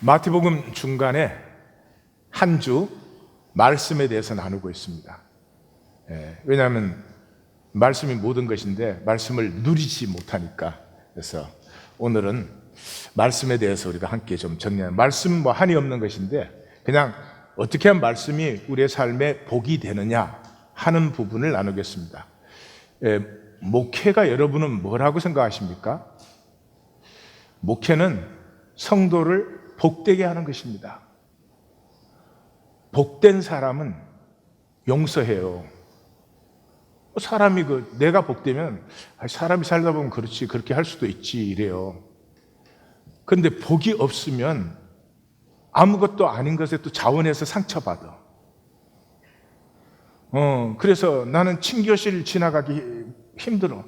마태복음 중간에 한 주 말씀에 대해서 나누고 있습니다. 왜냐하면 말씀이 모든 것인데 말씀을 누리지 못하니까. 그래서 오늘은 말씀에 대해서 우리가 함께 좀 정리하는, 말씀 뭐 한이 없는 것인데 그냥 어떻게 하면 말씀이 우리의 삶에 복이 되느냐 하는 부분을 나누겠습니다. 목회가 여러분은 뭐라고 생각하십니까? 목회는 성도를 복되게 하는 것입니다. 복된 사람은 용서해요. 사람이 내가 복되면 사람이 살다 보면 그렇지, 그렇게 할 수도 있지 이래요. 그런데 복이 없으면 아무것도 아닌 것에 또 자원해서 상처받아. 그래서 나는 친교실 지나가기 힘들어.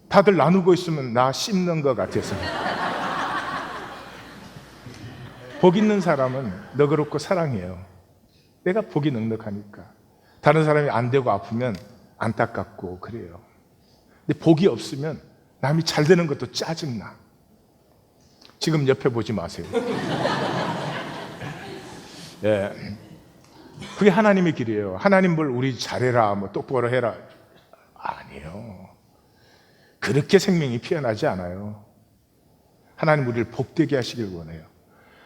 다들 나누고 있으면 나 씹는 것 같아서. 복 있는 사람은 너그럽고 사랑해요. 내가 복이 넉넉하니까. 다른 사람이 안 되고 아프면 안타깝고 그래요. 근데 복이 없으면 남이 잘 되는 것도 짜증나. 지금 옆에 보지 마세요. 그게 하나님의 길이에요. 하나님 뭘 우리 잘해라, 뭐 똑바로 해라. 아니에요. 그렇게 생명이 피어나지 않아요. 하나님 우리를 복되게 하시길 원해요.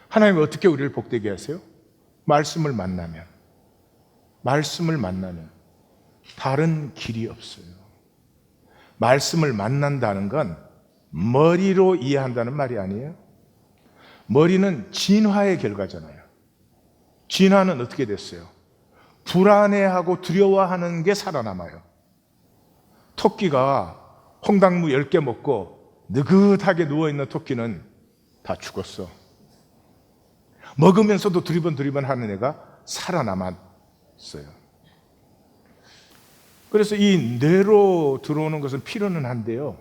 하나님 어떻게 우리를 복되게 하세요? 말씀을 만나면 다른 길이 없어요. 말씀을 만난다는 건 머리로 이해한다는 말이 아니에요. 머리는 진화의 결과잖아요. 진화는 어떻게 됐어요? 불안해하고 두려워하는 게 살아남아요. 토끼가 홍당무 10개 먹고 느긋하게 누워있는 토끼는 다 죽었어. 먹으면서도 두리번 하는 애가 살아남았어요. 그래서 이 뇌로 들어오는 것은 필요는 한데요,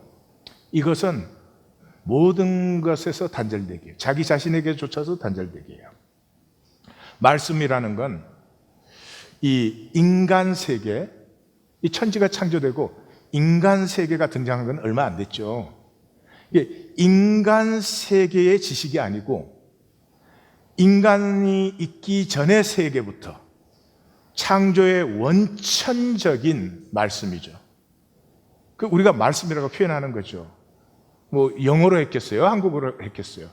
이것은 모든 것에서 단절되게 해요. 자기 자신에게조차도 단절되게 해요. 말씀이라는 건 이 인간 세계, 이 천지가 창조되고 인간 세계가 등장한 건 얼마 안 됐죠. 이게 인간 세계의 지식이 아니고 인간이 있기 전의 세계부터 창조의 원천적인 말씀이죠. 우리가 말씀이라고 표현하는 거죠. 뭐 영어로 했겠어요? 한국어로 했겠어요?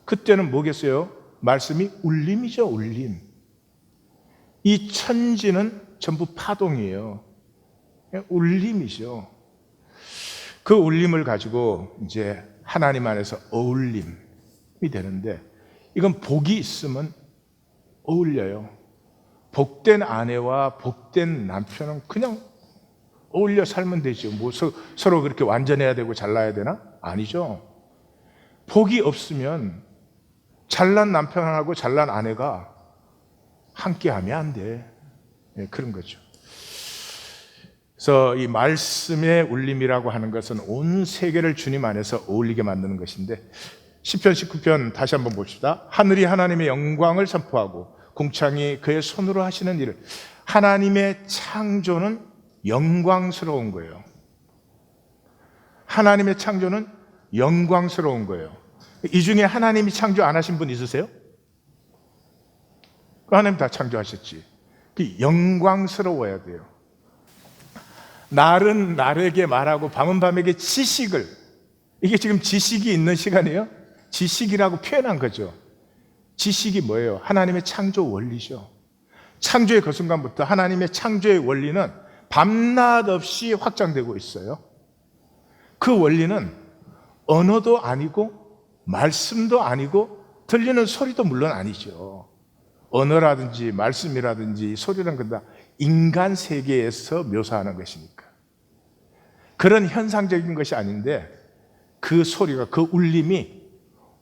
그때는 뭐겠어요? 말씀이 울림이죠, 울림. 이 천지는 전부 파동이에요. 울림이죠. 그 울림을 가지고 이제 하나님 안에서 어울림이 되는데, 이건 복이 있으면 어울려요. 복된 아내와 복된 남편은 그냥 어울려 살면 되죠. 뭐 서로 그렇게 완전해야 되고 잘나야 되나? 아니죠. 복이 없으면 잘난 남편하고 잘난 아내가 함께 하면 안 돼. 그런 거죠. 그래서 이 말씀의 울림이라고 하는 것은 온 세계를 주님 안에서 어울리게 만드는 것인데, 시편 19편 다시 한번 봅시다. 하늘이 하나님의 영광을 선포하고 궁창이 그의 손으로 하시는 일을. 하나님의 창조는 영광스러운 거예요. 하나님의 창조는 영광스러운 거예요. 이 중에 하나님이 창조 안 하신 분 있으세요? 하나님 다 창조하셨지. 영광스러워야 돼요. 날은 날에게 말하고 밤은 밤에게 지식을. 이게 지금 지식이 있는 시간이에요? 지식이라고 표현한 거죠. 지식이 뭐예요? 하나님의 창조 원리죠. 창조의 그 순간부터 하나님의 창조의 원리는 밤낮 없이 확장되고 있어요. 그 원리는 언어도 아니고 말씀도 아니고 들리는 소리도 물론 아니죠. 언어라든지 말씀이라든지 소리는 그다 인간 세계에서 묘사하는 것이니까. 그런 현상적인 것이 아닌데 그 소리가, 그 울림이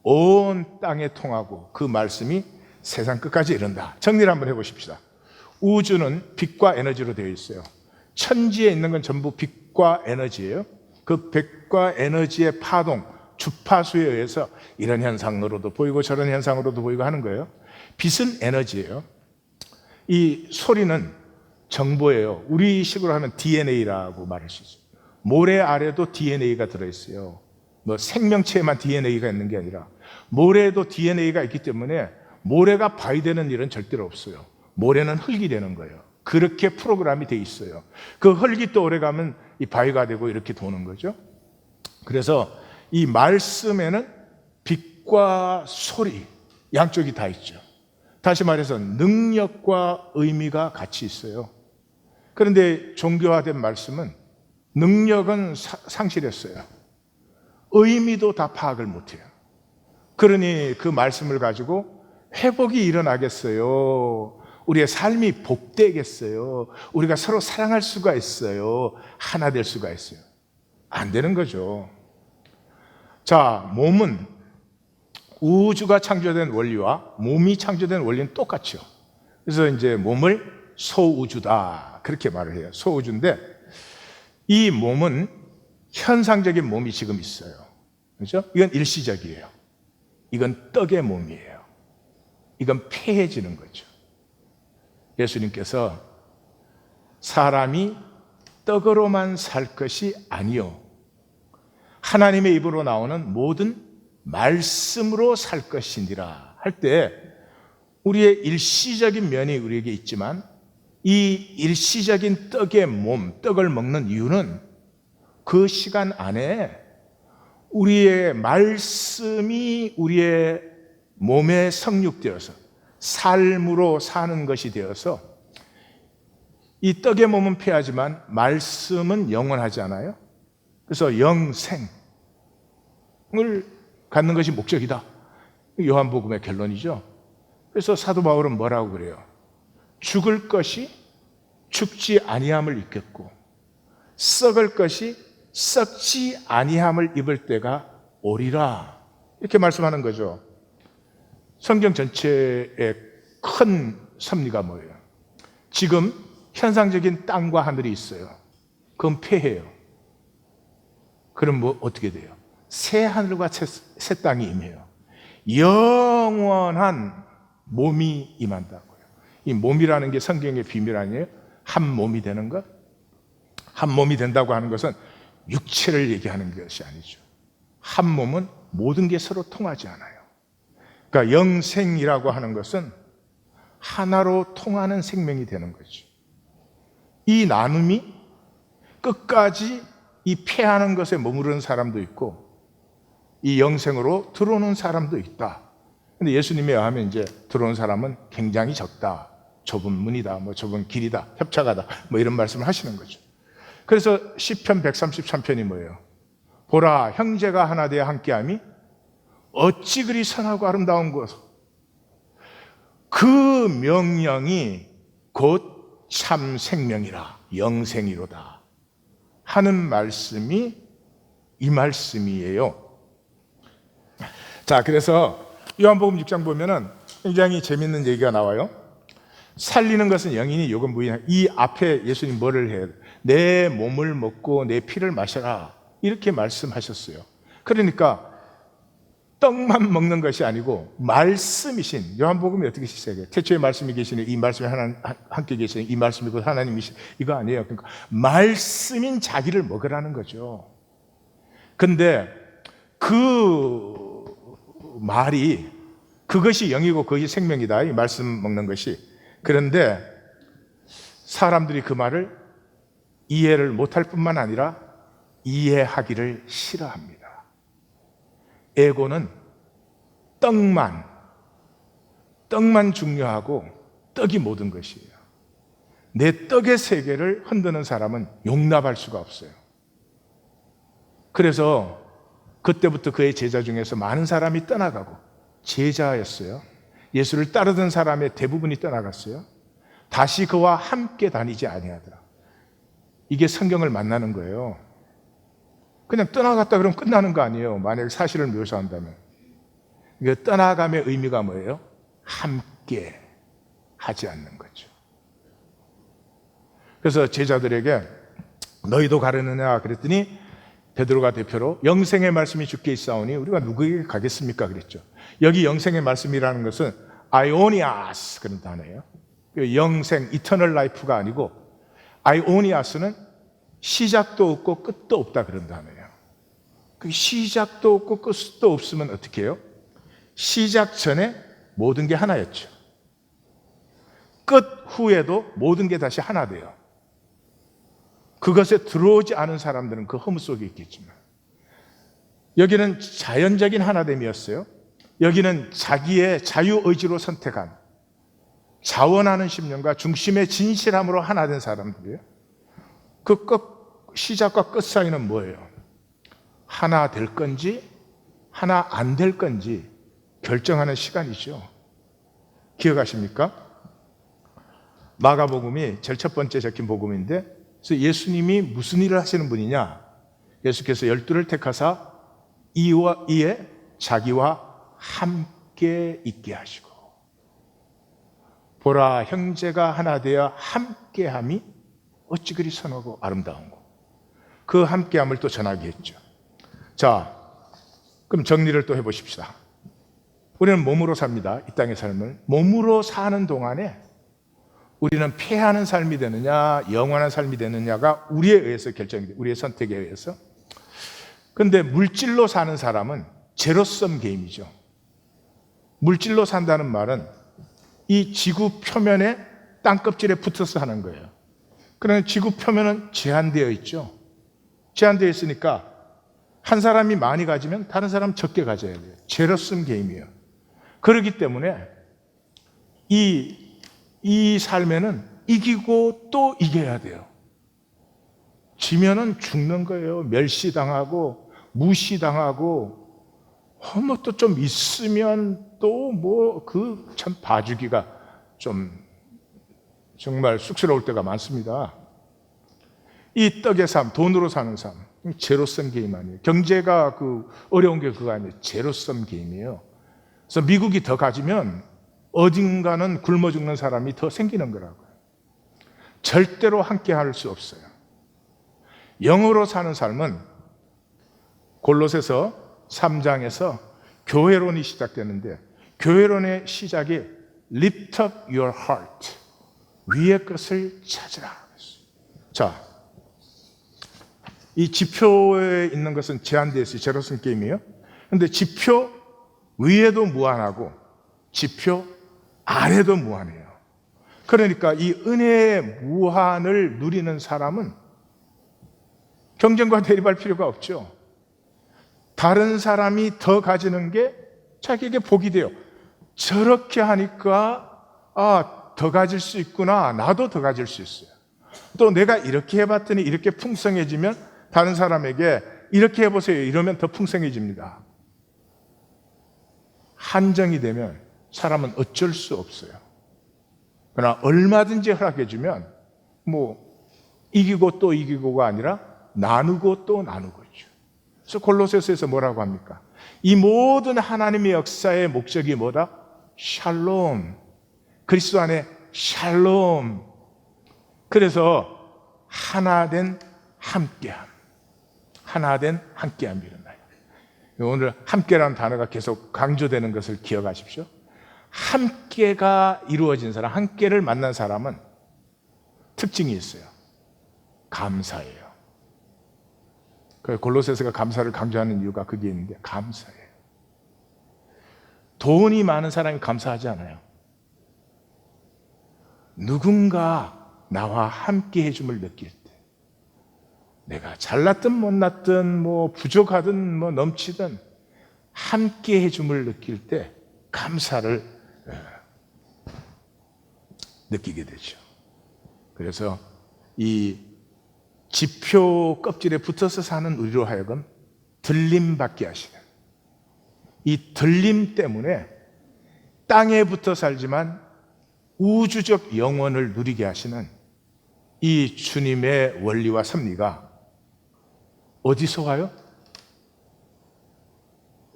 온 땅에 통하고 그 말씀이 세상 끝까지 이른다. 정리를 한번 해보십시다. 우주는 빛과 에너지로 되어 있어요. 천지에 있는 건 전부 빛과 에너지예요. 그 빛과 에너지의 파동, 주파수에 의해서 이런 현상으로도 보이고 저런 현상으로도 보이고 하는 거예요. 빛은 에너지예요. 이 소리는 정보예요. 우리식으로 하면 DNA라고 말할 수 있어요. 모래 아래도 DNA가 들어있어요. 뭐 생명체에만 DNA가 있는 게 아니라 모래에도 DNA가 있기 때문에 모래가 바위 되는 일은 절대로 없어요. 모래는 흙이 되는 거예요. 그렇게 프로그램이 돼 있어요. 그 흙이 또 오래가면 이 바위가 되고 이렇게 도는 거죠. 그래서 이 말씀에는 빛과 소리 양쪽이 다 있죠. 다시 말해서 능력과 의미가 같이 있어요. 그런데 종교화된 말씀은 능력은 상실했어요. 의미도 다 파악을 못해요. 그러니 그 말씀을 가지고 회복이 일어나겠어요? 우리의 삶이 복되겠어요? 우리가 서로 사랑할 수가 있어요? 하나 될 수가 있어요? 안 되는 거죠. 자, 몸은 우주가 창조된 원리와 몸이 창조된 원리는 똑같죠. 그래서 이제 몸을 소우주다 그렇게 말을 해요. 소우주인데 이 몸은 현상적인 몸이 지금 있어요. 그렇죠? 이건 일시적이에요. 이건 떡의 몸이에요. 이건 폐해지는 거죠. 예수님께서 사람이 떡으로만 살 것이 아니요 하나님의 입으로 나오는 모든 말씀으로 살 것이니라 할 때 우리의 일시적인 면이 우리에게 있지만 이 일시적인 떡의 몸, 떡을 먹는 이유는 그 시간 안에 우리의 말씀이 우리의 몸에 성육되어서 삶으로 사는 것이 되어서 이 떡의 몸은 폐하지만 말씀은 영원하지 않아요? 그래서 영생을 갖는 것이 목적이다. 요한복음의 결론이죠. 그래서 사도 바울은 뭐라고 그래요? 죽을 것이 죽지 아니함을 입겠고 썩을 것이 썩지 아니함을 입을 때가 오리라. 이렇게 말씀하는 거죠. 성경 전체의 큰 섭리가 뭐예요? 지금 현상적인 땅과 하늘이 있어요. 그건 폐해요. 그럼 뭐 어떻게 돼요? 새 하늘과 새 땅이 임해요. 영원한 몸이 임한다고요. 이 몸이라는 게 성경의 비밀 아니에요? 한 몸이 되는 것? 한 몸이 된다고 하는 것은 육체를 얘기하는 것이 아니죠. 한 몸은 모든 게 서로 통하지 않아요. 그러니까 영생이라고 하는 것은 하나로 통하는 생명이 되는 거죠. 이 나눔이 끝까지 이 폐하는 것에 머무르는 사람도 있고 이 영생으로 들어오는 사람도 있다. 근데 예수님에 의하면 이제 들어온 사람은 굉장히 적다. 좁은 문이다. 뭐 좁은 길이다. 협착하다. 뭐 이런 말씀을 하시는 거죠. 그래서 시편 133편이 뭐예요? 보라, 형제가 하나 되어 함께함이 어찌 그리 선하고 아름다운 것. 그 명령이 곧 참 생명이라 영생이로다 하는 말씀이 이 말씀이에요. 자, 그래서 요한복음 6장 보면은 굉장히 재밌는 얘기가 나와요. 살리는 것은 영이니 욕은 무이니. 이 앞에 예수님 뭐를 해요? 내 몸을 먹고 내 피를 마셔라 이렇게 말씀하셨어요. 그러니까 떡만 먹는 것이 아니고 말씀이신 요한복음이 어떻게 시작해요? 태초에 말씀이 계시니 이 말씀이 함께 계시니 이 말씀이 곧 하나님이신 이거 아니에요. 그러니까 말씀인 자기를 먹으라는 거죠. 근데 그 말이 그것이 영이고 그것이 생명이다. 이 말씀 먹는 것이. 그런데 사람들이 그 말을 이해를 못할 뿐만 아니라 이해하기를 싫어합니다. 에고는 떡만 중요하고 떡이 모든 것이에요. 내 떡의 세계를 흔드는 사람은 용납할 수가 없어요. 그래서 그때부터 그의 제자 중에서 많은 사람이 떠나가고 제자였어요. 예수를 따르던 사람의 대부분이 떠나갔어요. 다시 그와 함께 다니지 아니하더라. 이게 성경을 만나는 거예요. 그냥 떠나갔다 그러면 끝나는 거 아니에요. 만약에 사실을 묘사한다면. 떠나감의 의미가 뭐예요? 함께 하지 않는 거죠. 그래서 제자들에게 너희도 가려느냐 그랬더니 베드로가 대표로 영생의 말씀이 주께 있사오니 우리가 누구에게 가겠습니까? 그랬죠. 여기 영생의 말씀이라는 것은 아이오니아스 그런 단어예요. 영생, 이터널 라이프가 아니고 아이오니아스는 시작도 없고 끝도 없다 그런 단어예요. 그 시작도 없고 끝도 없으면 어떻게 해요? 시작 전에 모든 게 하나였죠. 끝 후에도 모든 게 다시 하나 돼요. 그것에 들어오지 않은 사람들은 그 허무 속에 있겠지만, 여기는 자연적인 하나됨이었어요. 여기는 자기의 자유의지로 선택한 자원하는 심령과 중심의 진실함으로 하나 된 사람들이에요. 그 시작과 끝 사이는 뭐예요? 하나 될 건지 하나 안 될 건지 결정하는 시간이죠. 기억하십니까? 마가복음이 제일 첫 번째 적힌 복음인데, 그래서 예수님이 무슨 일을 하시는 분이냐? 예수께서 12를 택하사 이에 자기와 함께 있게 하시고, 보라 형제가 하나 되어 함께함이 어찌 그리 선하고 아름다운고, 그 함께함을 또 전하게 했죠. 자, 그럼 정리를 또 해보십시다. 우리는 몸으로 삽니다. 이 땅의 삶을 몸으로 사는 동안에 우리는 패하는 삶이 되느냐 영원한 삶이 되느냐가 우리에 의해서 결정이 돼요. 우리의 선택에 의해서. 그런데 물질로 사는 사람은 제로섬 게임이죠. 물질로 산다는 말은 이 지구 표면에 땅껍질에 붙어서 하는 거예요. 그러나 지구 표면은 제한되어 있죠. 제한되어 있으니까 한 사람이 많이 가지면 다른 사람 적게 가져야 돼요. 제로섬 게임이에요. 그렇기 때문에 이 삶에는 이기고 또 이겨야 돼요. 지면은 죽는 거예요. 멸시당하고 무시당하고, 뭐 또 좀 있으면 또 뭐 그 참 봐주기가 좀 정말 쑥스러울 때가 많습니다. 이 떡의 삶, 돈으로 사는 삶, 제로섬 게임 아니에요. 경제가 그 어려운 게 그거 아니에요. 제로섬 게임이에요. 그래서 미국이 더 가지면 어딘가는 굶어 죽는 사람이 더 생기는 거라고요. 절대로 함께 할 수 없어요. 영으로 사는 삶은 골로새서 3장에서 교회론이 시작되는데, 교회론의 시작이 Lift up your heart, 위의 것을 찾으라. 자, 이 지표에 있는 것은 제한되어 있어요. 제로섬 게임이에요. 그런데 지표 위에도 무한하고 지표 아래도 무한해요. 그러니까 이 은혜의 무한을 누리는 사람은 경쟁과 대립할 필요가 없죠. 다른 사람이 더 가지는 게 자기에게 복이 돼요. 저렇게 하니까 더 가질 수 있구나. 나도 더 가질 수 있어요. 또 내가 이렇게 해봤더니 이렇게 풍성해지면 다른 사람에게 이렇게 해보세요. 이러면 더 풍성해집니다. 한정이 되면 사람은 어쩔 수 없어요. 그러나 얼마든지 허락해주면 뭐 이기고 또 이기고가 아니라 나누고 또 나누고죠. 그래서 골로새서에서 뭐라고 합니까? 이 모든 하나님의 역사의 목적이 뭐다? 샬롬. 그리스도 안에 샬롬. 그래서 하나된 함께함. 하나된 함께함이 일어나요. 오늘 함께라는 단어가 계속 강조되는 것을 기억하십시오. 함께가 이루어진 사람, 함께를 만난 사람은 특징이 있어요. 감사예요. 골로새서가 감사를 강조하는 이유가 그게 있는데, 감사예요. 돈이 많은 사람이 감사하지 않아요. 누군가 나와 함께 해줌을 느낄 때, 내가 잘났든 못났든 뭐 부족하든 뭐 넘치든 함께 해줌을 느낄 때 감사를 느끼게 되죠. 그래서 이 지표 껍질에 붙어서 사는 우리로 하여금 들림받게 하시는, 이 들림 때문에 땅에 붙어 살지만 우주적 영원을 누리게 하시는 이 주님의 원리와 섭리가 어디서 와요?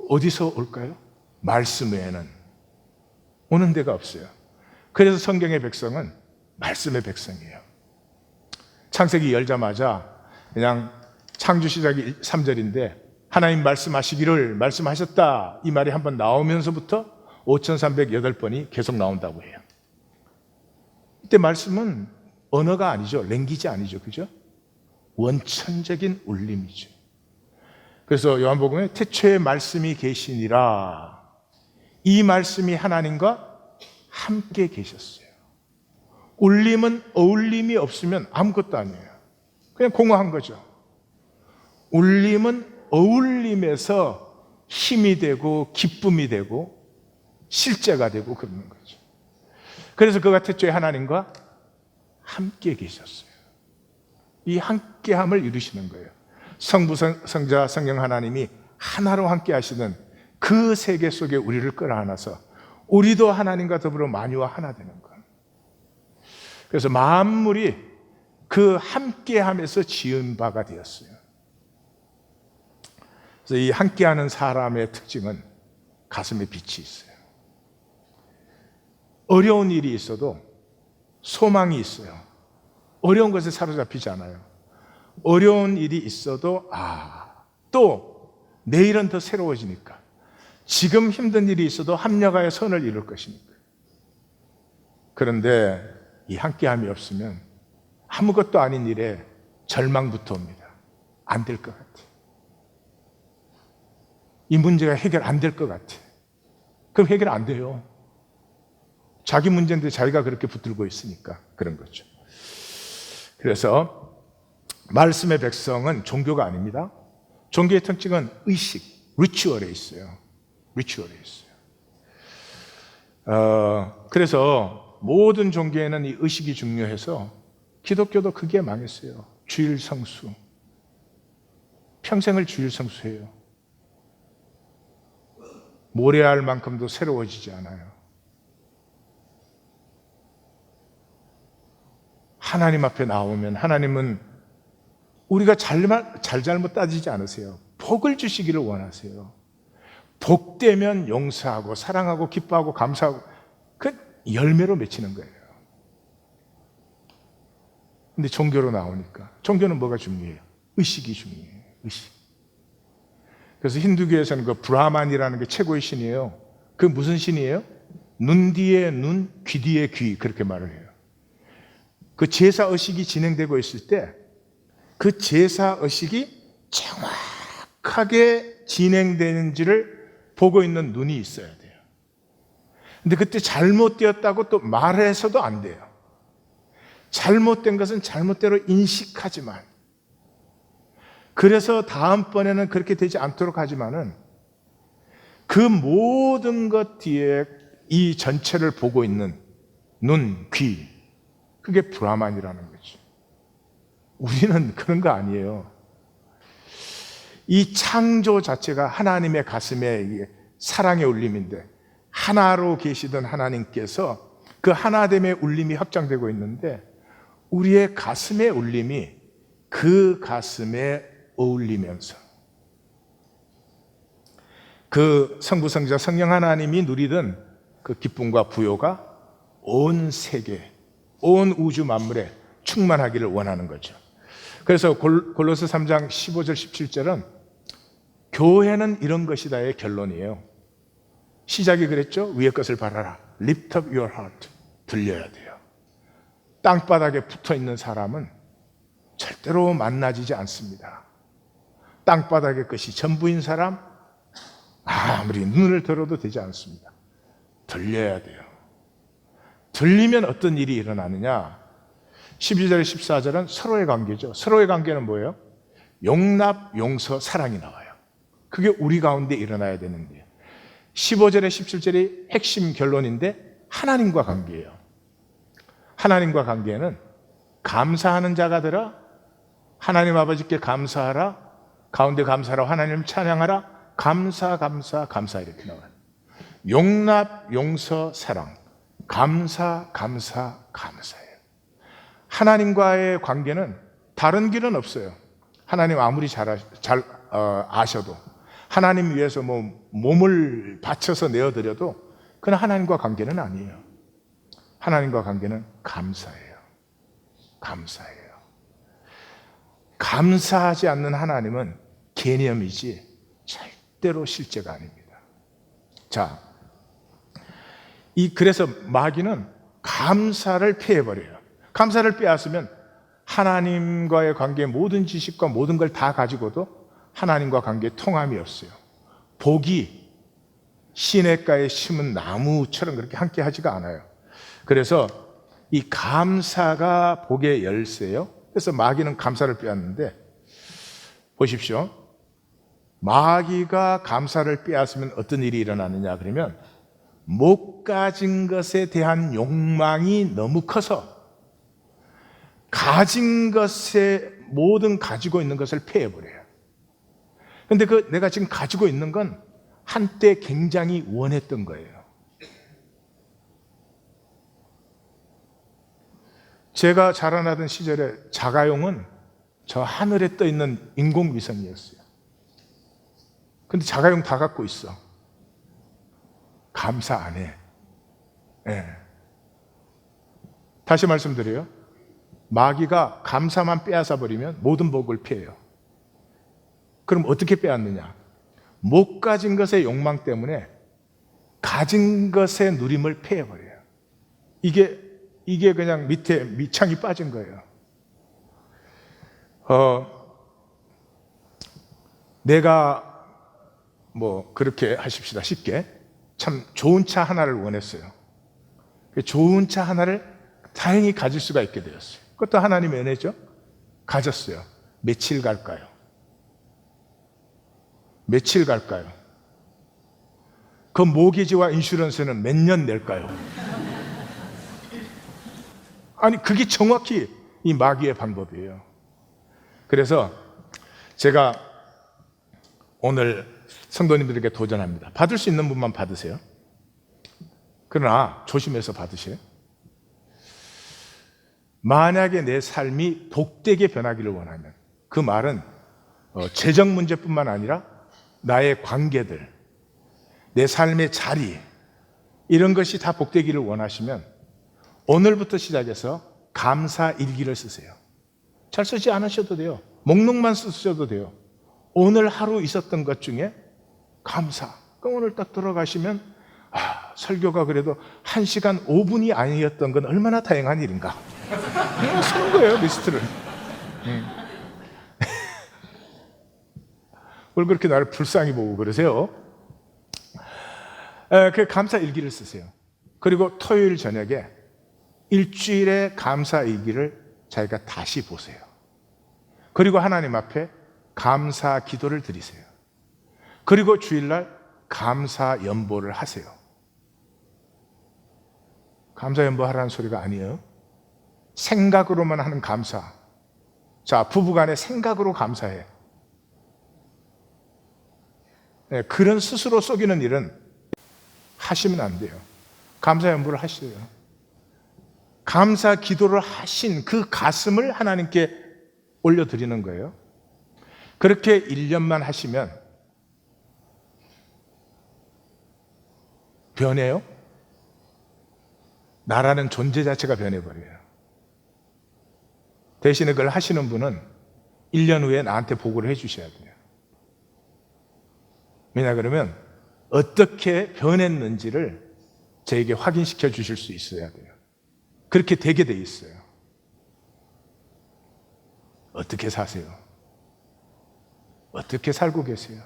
어디서 올까요? 말씀 외에는 오는 데가 없어요. 그래서 성경의 백성은 말씀의 백성이에요. 창세기 열자마자 그냥 창조 시작이 3절인데 하나님 말씀하시기를 말씀하셨다, 이 말이 한번 나오면서부터 5308번이 계속 나온다고 해요. 이때 말씀은 언어가 아니죠. 랭귀지 아니죠. 그죠? 원천적인 울림이죠. 그래서 요한복음에 태초에 말씀이 계시니라. 이 말씀이 하나님과 함께 계셨어요. 울림은 어울림이 없으면 아무것도 아니에요. 그냥 공허한 거죠. 울림은 어울림에서 힘이 되고 기쁨이 되고 실제가 되고 그러는 거죠. 그래서 그가 태초에 하나님과 함께 계셨어요. 이 함께함을 이루시는 거예요. 성부, 성자, 성령 하나님이 하나로 함께 하시는 그 세계 속에 우리를 끌어안아서 우리도 하나님과 더불어 만유와 하나 되는 거예요. 그래서 만물이 그 함께함에서 지은 바가 되었어요. 그래서 이 함께하는 사람의 특징은 가슴에 빛이 있어요. 어려운 일이 있어도 소망이 있어요. 어려운 것에 사로잡히지 않아요. 어려운 일이 있어도 또 내일은 더 새로워지니까, 지금 힘든 일이 있어도 합력하여 선을 이룰 것이니까. 그런데 이 함께함이 없으면 아무것도 아닌 일에 절망부터 옵니다. 안 될 것 같아. 이 문제가 해결 안 될 것 같아. 그럼 해결 안 돼요. 자기 문제인데 자기가 그렇게 붙들고 있으니까 그런 거죠. 그래서 말씀의 백성은 종교가 아닙니다. 종교의 특징은 의식, 리추얼에 있어요. 리추얼에 있어요. 그래서 모든 종교에는 이 의식이 중요해서 기독교도 그게 망했어요. 주일 성수. 평생을 주일 성수해요. 모래알 만큼도 새로워지지 않아요. 하나님 앞에 나오면 하나님은 우리가 잘잘못 따지지 않으세요. 복을 주시기를 원하세요. 복되면 용서하고 사랑하고 기뻐하고 감사하고 그 열매로 맺히는 거예요. 근데 종교로 나오니까 종교는 뭐가 중요해요? 의식이 중요해요. 의식. 그래서 힌두교에서는 그 브라만이라는 게 최고의 신이에요. 그 무슨 신이에요? 눈 뒤에 눈, 귀 뒤에 귀, 그렇게 말을 해요. 그 제사 의식이 진행되고 있을 때 그 제사 의식이 정확하게 진행되는지를 보고 있는 눈이 있어야 돼요. 근데 그때 잘못되었다고 또 말해서도 안 돼요. 잘못된 것은 잘못대로 인식하지만, 그래서 다음번에는 그렇게 되지 않도록 하지만은 그 모든 것 뒤에 이 전체를 보고 있는 눈, 귀, 그게 브라만이라는 거죠. 우리는 그런 거 아니에요. 이 창조 자체가 하나님의 가슴에 사랑의 울림인데, 하나로 계시던 하나님께서 그 하나됨의 울림이 확장되고 있는데, 우리의 가슴의 울림이 그 가슴에 어울리면서 그 성부, 성자, 성령 하나님이 누리던 그 기쁨과 부요가 온 세계, 온 우주 만물에 충만하기를 원하는 거죠. 그래서 골로새 3장 15절 17절은 교회는 이런 것이다의 결론이에요. 시작이 그랬죠. 위의 것을 바라라. Lift up your heart. 들려야 돼요. 땅바닥에 붙어있는 사람은 절대로 만나지지 않습니다. 땅바닥의 것이 전부인 사람, 아무리 눈을 들어도 되지 않습니다. 들려야 돼요. 들리면 어떤 일이 일어나느냐? 12절, 14절은 서로의 관계죠. 서로의 관계는 뭐예요? 용납, 용서, 사랑이 나와요. 그게 우리 가운데 일어나야 되는데요. 15절에 17절이 핵심 결론인데 하나님과 관계예요. 하나님과 관계는 감사하는 자가 되라, 하나님 아버지께 감사하라, 가운데 감사하라, 하나님을 찬양하라, 감사, 감사, 감사 이렇게 나와요. 용납, 용서, 사랑, 감사, 감사, 감사예요. 하나님과의 관계는 다른 길은 없어요. 하나님 아무리 아셔도, 하나님 위해서 몸을 바쳐서 내어드려도 그건 하나님과 관계는 아니에요. 하나님과 관계는 감사예요. 감사예요. 감사하지 않는 하나님은 개념이지 절대로 실제가 아닙니다. 자, 그래서 마귀는 감사를 폐해버려요. 감사를 빼앗으면 하나님과의 관계의 모든 지식과 모든 걸 다 가지고도 하나님과 관계에 통함이 없어요. 복이 시냇가에 심은 나무처럼 그렇게 함께 하지가 않아요. 그래서 이 감사가 복의 열쇠예요. 그래서 마귀는 감사를 빼앗는데, 보십시오. 마귀가 감사를 빼앗으면 어떤 일이 일어나느냐 그러면, 못 가진 것에 대한 욕망이 너무 커서 가진 것에 모든 가지고 있는 것을 패해버려요. 그런데 내가 지금 가지고 있는 건 한때 굉장히 원했던 거예요. 제가 자라나던 시절에 자가용은 저 하늘에 떠 있는 인공위성이었어요. 근데 자가용 다 갖고 있어. 감사 안 해. 예. 다시 말씀드려요. 마귀가 감사만 빼앗아 버리면 모든 복을 피해요. 그럼 어떻게 빼앗느냐? 못 가진 것의 욕망 때문에 가진 것의 누림을 패해버려요. 이게 그냥 밑에 밑창이 빠진 거예요. 내가 그렇게 하십시다. 쉽게. 참 좋은 차 하나를 원했어요. 좋은 차 하나를 다행히 가질 수가 있게 되었어요. 그것도 하나님의 은혜죠. 가졌어요. 며칠 갈까요? 며칠 갈까요? 그 모기지와 인슈런스는 몇 년 낼까요? 아니, 그게 정확히 이 마귀의 방법이에요. 그래서 제가 오늘 성도님들에게 도전합니다. 받을 수 있는 분만 받으세요. 그러나 조심해서 받으세요. 만약에 내 삶이 복되게 변하기를 원하면, 그 말은 재정 문제뿐만 아니라 나의 관계들, 내 삶의 자리, 이런 것이 다 복되기를 원하시면 오늘부터 시작해서 감사 일기를 쓰세요. 잘 쓰지 않으셔도 돼요. 목록만 쓰셔도 돼요. 오늘 하루 있었던 것 중에 감사. 그럼 오늘 딱 들어가시면, 설교가 그래도 1시간 5분이 아니었던 건 얼마나 다행한 일인가. 그냥 쓰는 거예요, 리스트를. 뭘 그렇게 나를 불쌍히 보고 그러세요? 그 감사 일기를 쓰세요. 그리고 토요일 저녁에 일주일의 감사 일기를 자기가 다시 보세요. 그리고 하나님 앞에 감사 기도를 드리세요. 그리고 주일날 감사 연보를 하세요. 감사 연보하라는 소리가 아니에요. 생각으로만 하는 감사. 자, 부부간에 생각으로 감사해. 네, 그런 스스로 속이는 일은 하시면 안 돼요. 감사 연보를 하셔요. 감사 기도를 하신 그 가슴을 하나님께 올려드리는 거예요. 그렇게 1년만 하시면 변해요? 나라는 존재 자체가 변해버려요. 대신에 그걸 하시는 분은 1년 후에 나한테 보고를 해주셔야 돼요. 왜냐 그러면 어떻게 변했는지를 저에게 확인시켜 주실 수 있어야 돼요. 그렇게 되게 돼 있어요. 어떻게 사세요? 어떻게 살고 계세요?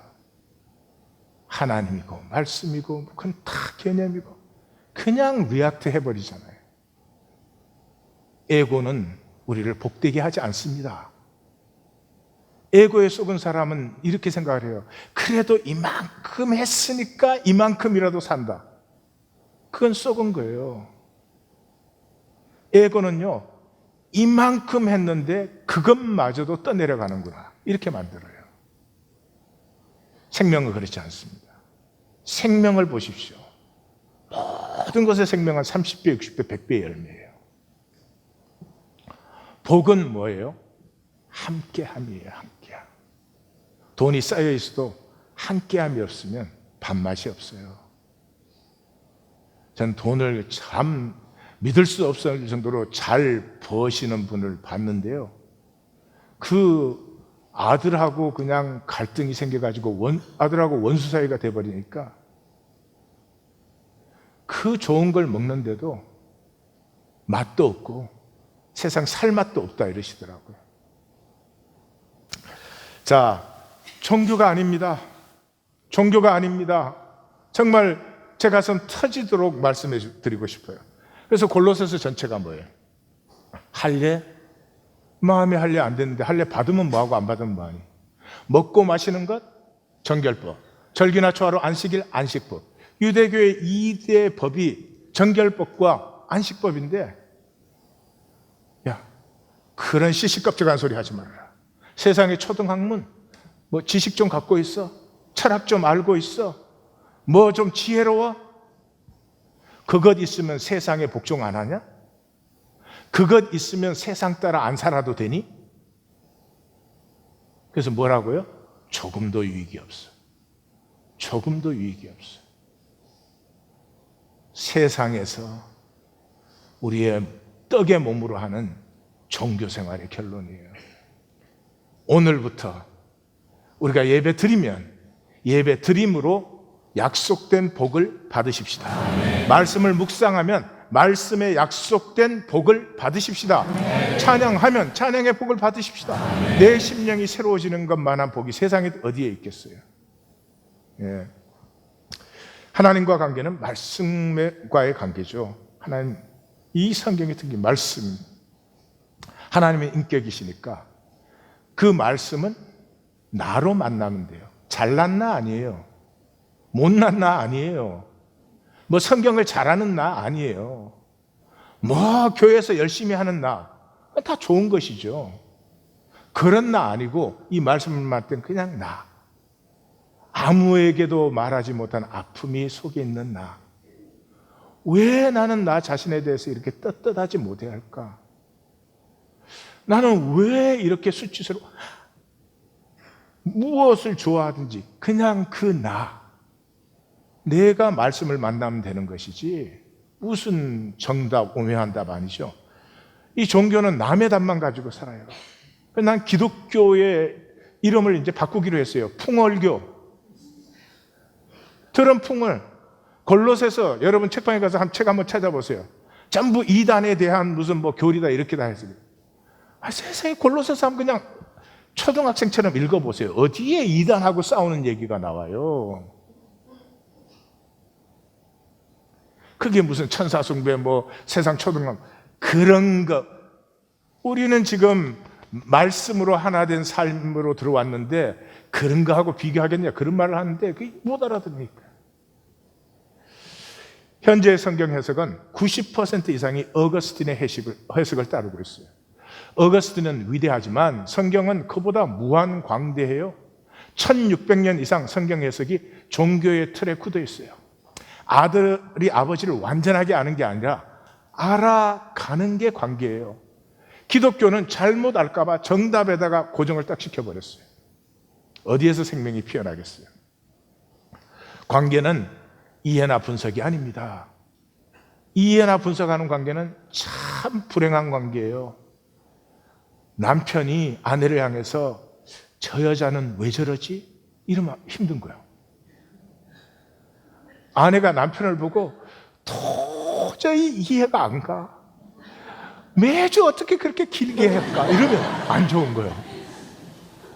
하나님이고 말씀이고 그건 다 개념이고 그냥 리액트 해버리잖아요. 에고는 우리를 복되게 하지 않습니다. 에고에 속은 사람은 이렇게 생각을 해요. 그래도 이만큼 했으니까 이만큼이라도 산다. 그건 썩은 거예요. 에고는요, 이만큼 했는데 그것마저도 떠내려가는구나, 이렇게 만들어요. 생명은 그렇지 않습니다. 생명을 보십시오. 모든 것의 생명은 30배, 60배, 100배의 열매예요. 복은 뭐예요? 함께함이에요. 함께함. 돈이 쌓여 있어도 함께함이 없으면 밥맛이 없어요. 전 돈을 참 믿을 수 없을 정도로 잘 버시는 분을 봤는데요, 그 아들하고 그냥 갈등이 생겨가지고 아들하고 원수 사이가 돼버리니까 그 좋은 걸 먹는데도 맛도 없고 세상 살 맛도 없다 이러시더라고요. 자, 종교가 아닙니다. 종교가 아닙니다. 정말 제 가슴 터지도록 말씀해 드리고 싶어요. 그래서 골로새서 전체가 뭐예요? 할례? 마음에 할례 안 되는데 할례 받으면 뭐하고 안 받으면 뭐하니? 먹고 마시는 것? 정결법. 절기나 초하루 안식일 안식법. 유대교의 2대 법이 정결법과 안식법인데, 야, 그런 시시껍질한 소리 하지 말아라. 세상의 초등학문, 뭐 지식 좀 갖고 있어? 철학 좀 알고 있어? 뭐 좀 지혜로워? 그것 있으면 세상에 복종 안 하냐? 그것 있으면 세상 따라 안 살아도 되니? 그래서 뭐라고요? 조금도 유익이 없어. 조금도 유익이 없어. 세상에서 우리의 떡의 몸으로 하는 종교 생활의 결론이에요. 오늘부터 우리가 예배 드리면 예배 드림으로 약속된 복을 받으십시다. 아멘. 말씀을 묵상하면 말씀에 약속된 복을 받으십시다. 아멘. 찬양하면 찬양의 복을 받으십시다. 아멘. 내 심령이 새로워지는 것만한 복이 세상에 어디에 있겠어요? 예. 하나님과 관계는 말씀과의 관계죠. 하나님, 이 성경의 특기 말씀, 하나님의 인격이시니까 그 말씀은 나로 만나면 돼요. 잘난 나 아니에요. 못난 나 아니에요. 뭐 성경을 잘하는 나 아니에요. 뭐 교회에서 열심히 하는 나, 다 좋은 것이죠. 그런 나 아니고 이 말씀을 맡은 그냥 나. 아무에게도 말하지 못한 아픔이 속에 있는 나. 왜 나는 나 자신에 대해서 이렇게 떳떳하지 못해야 할까? 나는 왜 이렇게 수치스러워? 무엇을 좋아하든지 그냥 그 나. 내가 말씀을 만나면 되는 것이지 무슨 정답, 오묘한 답 아니죠. 이 종교는 남의 답만 가지고 살아요. 난 기독교의 이름을 이제 바꾸기로 했어요. 풍월교. 들은 풍을. 골로새서 여러분 책방에 가서 책 한번 찾아보세요. 전부 이단에 대한 무슨 뭐 교리다 이렇게 다 했어요. 세상에 골로새서 하면 그냥 초등학생처럼 읽어보세요. 어디에 이단하고 싸우는 얘기가 나와요? 그게 무슨 천사숭배, 뭐 세상 초등학 그런 거. 우리는 지금 말씀으로 하나 된 삶으로 들어왔는데 그런 거하고 비교하겠냐 그런 말을 하는데 그게 못 알아듣니까. 현재 성경 해석은 90% 이상이 어거스틴의 해석을 따르고 있어요. 어거스틴은 위대하지만 성경은 그보다 무한 광대해요. 1600년 이상 성경 해석이 종교의 틀에 굳어 있어요. 아들이 아버지를 완전하게 아는 게 아니라 알아가는 게 관계예요. 기독교는 잘못 알까 봐 정답에다가 고정을 딱 시켜버렸어요. 어디에서 생명이 피어나겠어요? 관계는 이해나 분석이 아닙니다. 이해나 분석하는 관계는 참 불행한 관계예요. 남편이 아내를 향해서 저 여자는 왜 저러지? 이러면 힘든 거예요. 아내가 남편을 보고 도저히 이해가 안 가. 매주 어떻게 그렇게 길게 할까? 이러면 안 좋은 거예요.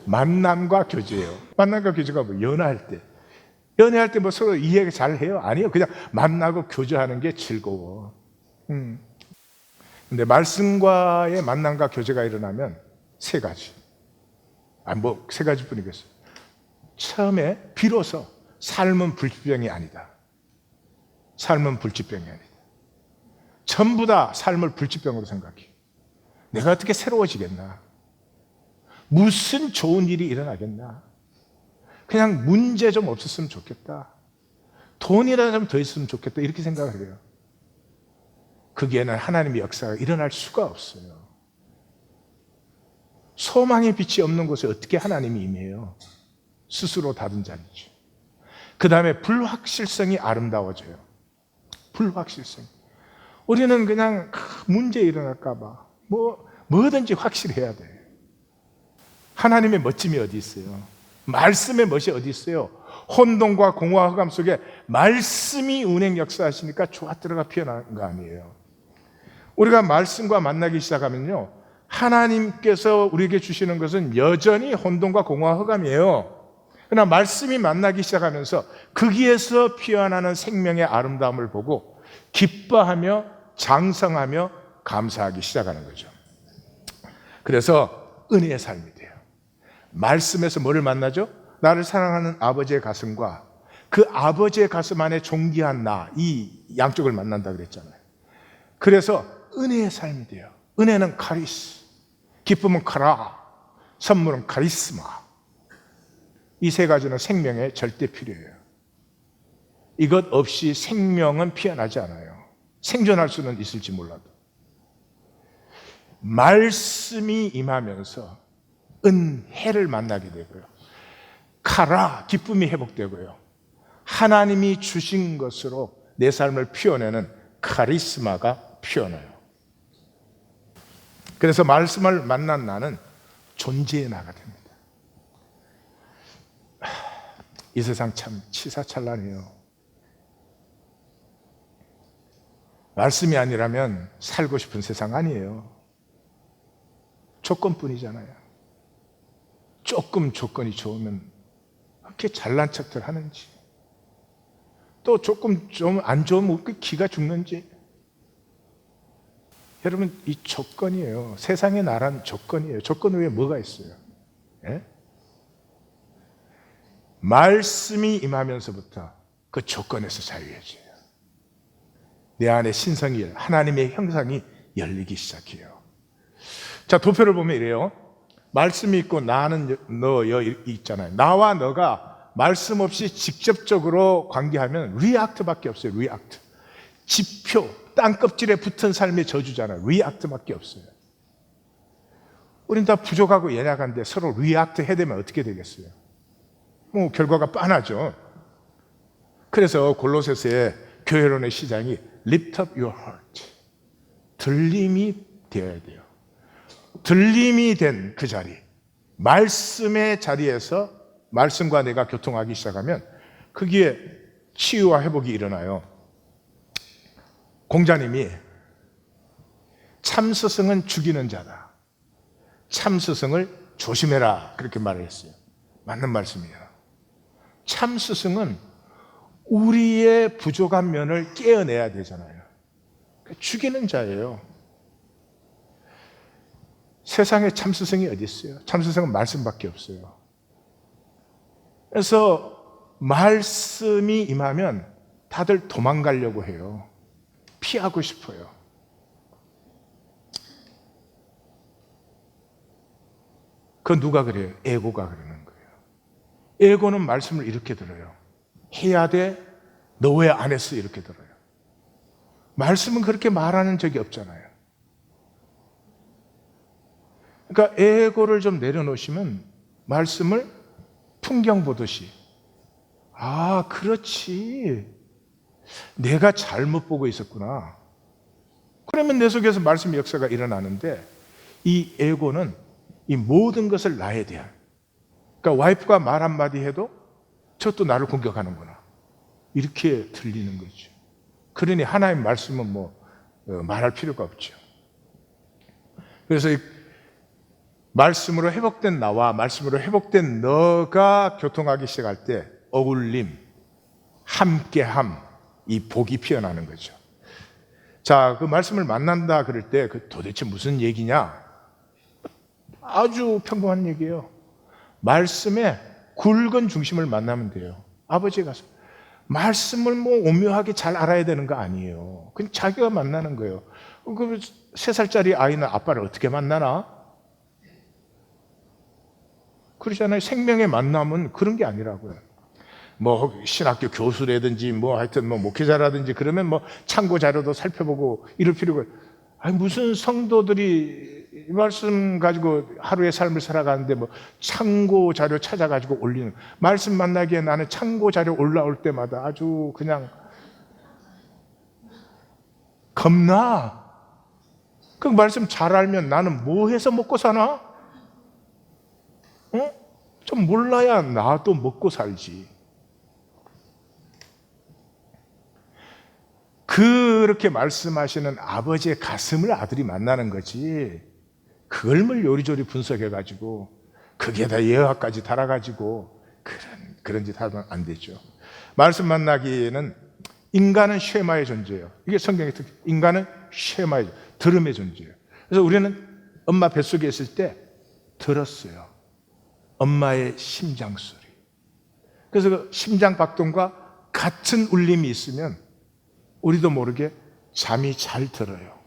만남과 교제예요. 만남과 교제가 뭐 연애할 때. 연애할 때 뭐 서로 이해 잘 해요? 아니요. 그냥 만나고 교제하는 게 즐거워. 근데 말씀과의 만남과 교제가 일어나면 세 가지. 뭐 세 가지뿐이겠어요. 처음에 비로소 삶은 불치병이 아니다. 삶은 불치병이 아니다. 전부 다 삶을 불치병으로 생각해. 내가 어떻게 새로워지겠나? 무슨 좋은 일이 일어나겠나? 그냥 문제 좀 없었으면 좋겠다. 돈이라도 좀 더 있으면 좋겠다. 이렇게 생각을 해요. 거기에는 하나님의 역사가 일어날 수가 없어요. 소망의 빛이 없는 곳에 어떻게 하나님이 임해요? 스스로 닫은 자리죠. 그 다음에 불확실성이 아름다워져요. 불확실성. 우리는 그냥 문제 일어날까 봐 뭐든지 확실해야 돼. 하나님의 멋짐이 어디 있어요? 말씀의 멋이 어디 있어요? 혼돈과 공허와 흑암 속에 말씀이 운행 역사하시니까 조화들어가 피어나는 거 아니에요. 우리가 말씀과 만나기 시작하면요, 하나님께서 우리에게 주시는 것은 여전히 혼돈과 공허와 흑암이에요. 그러나 말씀이 만나기 시작하면서 거기에서 피어나는 생명의 아름다움을 보고 기뻐하며 장성하며 감사하기 시작하는 거죠. 그래서 은혜의 삶이 돼요. 말씀에서 뭐를 만나죠? 나를 사랑하는 아버지의 가슴과 그 아버지의 가슴 안에 존귀한 나, 이 양쪽을 만난다 그랬잖아요. 그래서 은혜의 삶이 돼요. 은혜는 카리스, 기쁨은 카라, 선물은 카리스마. 이 세 가지는 생명에 절대 필요해요. 이것 없이 생명은 피어나지 않아요. 생존할 수는 있을지 몰라도. 말씀이 임하면서 은혜를 만나게 되고요. 카라, 기쁨이 회복되고요. 하나님이 주신 것으로 내 삶을 피워내는 카리스마가 피어나요. 그래서 말씀을 만난 나는 존재의 나가 됩니다. 이 세상 참 치사찬란해요. 말씀이 아니라면 살고 싶은 세상 아니에요. 조건뿐이잖아요. 조금 조건이 좋으면 그렇게 잘난 척들 하는지, 또 조금 좀 안 좋으면 기가 죽는지. 여러분, 이 조건이에요. 세상의 나란 조건이에요. 조건 외에 뭐가 있어요? 예? 말씀이 임하면서부터 그 조건에서 자유해져요. 내 안에 신성이, 하나님의 형상이 열리기 시작해요. 자, 도표를 보면 이래요. 말씀이 있고 나는 너 있잖아요. 나와 너가 말씀 없이 직접적으로 관계하면 리액트밖에 없어요. 리액트. 지표, 땅껍질에 붙은 삶의 저주잖아요. 리액트밖에 없어요. 우린 다 부족하고 연약한데 서로 리액트 해야 되면 어떻게 되겠어요? 뭐 결과가 뻔하죠. 그래서 골로새서의 교회론의 시작이 Lift up your heart. 들림이 되어야 돼요. 들림이 된 그 자리, 말씀의 자리에서 말씀과 내가 교통하기 시작하면 거기에 치유와 회복이 일어나요. 공자님이 참스승은 죽이는 자다, 참스승을 조심해라, 그렇게 말을 했어요. 맞는 말씀이에요. 참스승은 우리의 부족한 면을 깨어내야 되잖아요. 죽이는 자예요. 세상에 참스승이 어디 있어요? 참스승은 말씀밖에 없어요. 그래서 말씀이 임하면 다들 도망가려고 해요. 피하고 싶어요. 그 누가 그래요? 에고가 그러는 거예요. 에고는 말씀을 이렇게 들어요. 해야 돼? 너 왜 안 했어? 이렇게 들어요. 말씀은 그렇게 말하는 적이 없잖아요. 그러니까 에고를 좀 내려놓으시면 말씀을 풍경 보듯이, 아, 그렇지, 내가 잘못 보고 있었구나. 그러면 내 속에서 말씀 역사가 일어나는데, 이 에고는 이 모든 것을 나에 대한, 그러니까 와이프가 말 한마디 해도 저것도 나를 공격하는구나, 이렇게 들리는 거죠. 그러니 하나님 말씀은 말할 필요가 없죠. 그래서 이 말씀으로 회복된 나와 말씀으로 회복된 너가 교통하기 시작할 때 어울림, 함께함, 이 복이 피어나는 거죠. 자, 그 말씀을 만난다 그럴 때 그 도대체 무슨 얘기냐? 아주 평범한 얘기예요. 말씀의 굵은 중심을 만나면 돼요. 아버지가 말씀을 오묘하게 잘 알아야 되는 거 아니에요. 그냥 자기가 만나는 거예요. 그 3살짜리 아이는 아빠를 어떻게 만나나? 그러잖아요. 생명의 만남은 그런 게 아니라고요. 신학교 교수라든지 하여튼 목회자라든지 그러면 참고 자료도 살펴보고 이럴 필요가, 무슨 성도들이 이 말씀 가지고 하루의 삶을 살아가는데 참고 자료 찾아가지고 올리는, 말씀 만나기에 나는 참고 자료 올라올 때마다 아주 그냥 겁나. 그 말씀 잘 알면 나는 뭐 해서 먹고 사나? 좀 몰라야 나도 먹고 살지. 그렇게 말씀하시는 아버지의 가슴을 아들이 만나는 거지, 그걸 요리조리 분석해가지고 그게 다 예화까지 달아가지고 그런 그런 짓 하면 안 되죠. 말씀 만나기에는 인간은 쉐마의 존재예요. 이게 성경의 특징. 인간은 쉐마의, 들음의 존재예요. 그래서 우리는 엄마 뱃속에 있을 때 들었어요. 엄마의 심장 소리. 그래서 그 심장 박동과 같은 울림이 있으면 우리도 모르게 잠이 잘 들어요.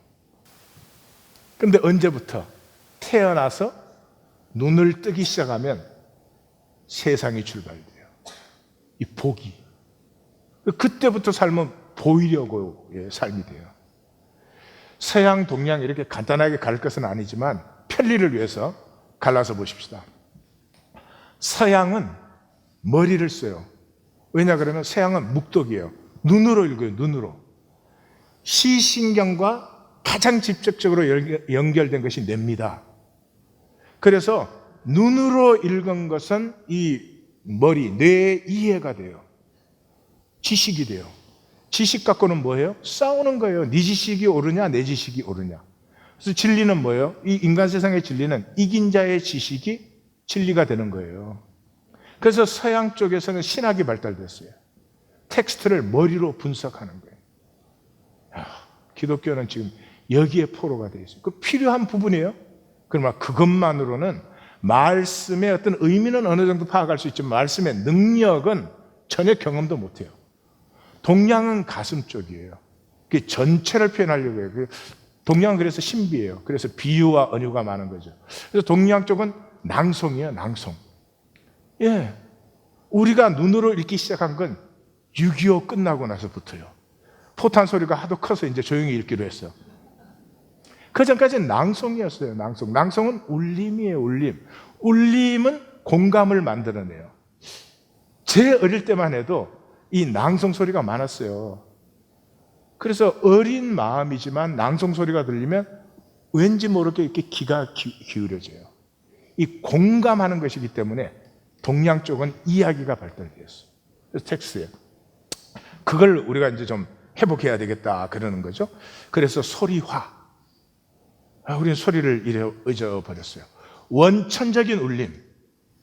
근데 언제부터? 태어나서 눈을 뜨기 시작하면 세상이 출발돼요. 이 복이. 그때부터 삶은 보이려고의 삶이 돼요. 서양, 동양 이렇게 간단하게 가릴 것은 아니지만 편리를 위해서 갈라서 보십시다. 서양은 머리를 써요. 왜냐 그러면 서양은 묵독이에요. 눈으로 읽어요. 눈으로. 시신경과 가장 직접적으로 연결된 것이 뇌입니다. 그래서 눈으로 읽은 것은 이 머리, 뇌의 이해가 돼요. 지식이 돼요. 지식 갖고는 뭐예요? 싸우는 거예요. 네 지식이 옳으냐, 내 지식이 옳으냐. 그래서 진리는 뭐예요? 이 인간 세상의 진리는 이긴 자의 지식이 진리가 되는 거예요. 그래서 서양 쪽에서는 신학이 발달됐어요. 텍스트를 머리로 분석하는 거예요. 기독교는 지금 여기에 포로가 되어 있어요. 그 필요한 부분이에요. 그러나 그것만으로는 말씀의 어떤 의미는 어느 정도 파악할 수 있지만 말씀의 능력은 전혀 경험도 못해요. 동양은 가슴 쪽이에요. 그게 전체를 표현하려고 해요. 동양은 그래서 신비예요. 그래서 비유와 은유가 많은 거죠. 그래서 동양 쪽은 낭송이에요. 낭송. 예, 우리가 눈으로 읽기 시작한 건 6.25 끝나고 나서부터요. 포탄 소리가 하도 커서 이제 조용히 읽기로 했어요. 그 전까지는 낭송이었어요. 낭송. 낭송은 울림이에요. 울림. 울림은 공감을 만들어내요. 제 어릴 때만 해도 이 낭송 소리가 많았어요. 그래서 어린 마음이지만 낭송 소리가 들리면 왠지 모르게 이렇게 귀가 기울여져요. 이 공감하는 것이기 때문에 동양 쪽은 이야기가 발달되었어요. 그래서 텍스트에 그걸 우리가 이제 좀 회복해야 되겠다 그러는 거죠. 그래서 소리화. 우리는 소리를 잊어버렸어요. 원천적인 울림.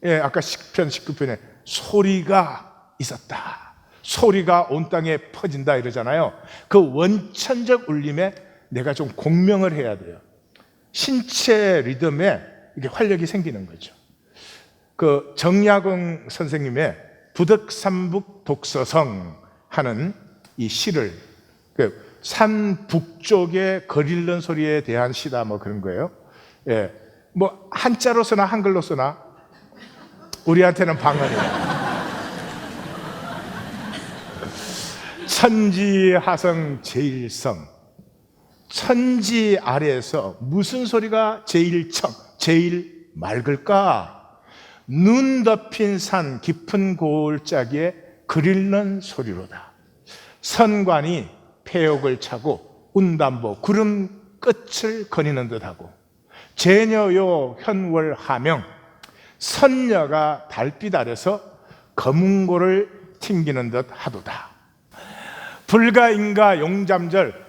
예, 아까 시편 19편에 소리가 있었다. 소리가 온 땅에 퍼진다 이러잖아요. 그 원천적 울림에 내가 좀 공명을 해야 돼요. 신체 리듬에 이게 활력이 생기는 거죠. 그 정약용 선생님의 부덕삼북 독서성 하는 이 시를 산 북쪽의 거릴는 소리에 대한 시다 뭐 그런 거예요. 예, 뭐 한자로 쓰나 한글로 쓰나 우리한테는 방언이에요. 천지하성 제일성. 천지 아래에서 무슨 소리가 제일 맑을까? 눈 덮인 산 깊은 고을짜기에 그릴는 소리로다. 선관이 폐옥을 차고 운담보 구름 끝을 거니는 듯하고 제녀요 현월 하명 선녀가 달빛 아래서 검은고를 튕기는 듯 하도다. 불가인가 용잠절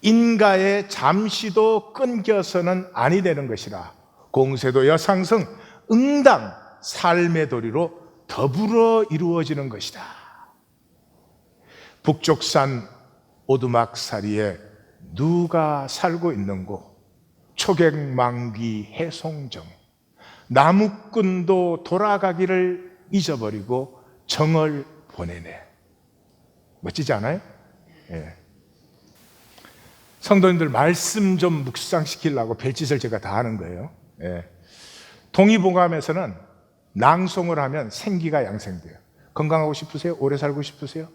인가의 잠시도 끊겨서는 아니 되는 것이라. 공세도 여상승 응당 삶의 도리로 더불어 이루어지는 것이다. 북쪽산 오두막사리에 누가 살고 있는 곳 초객망귀 해송정 나무꾼도 돌아가기를 잊어버리고 정을 보내네. 멋지지 않아요? 예. 성도님들 말씀 좀 묵상시키려고 별짓을 제가 다 하는 거예요. 예. 동의보감에서는 낭송을 하면 생기가 양생돼요. 건강하고 싶으세요? 오래 살고 싶으세요?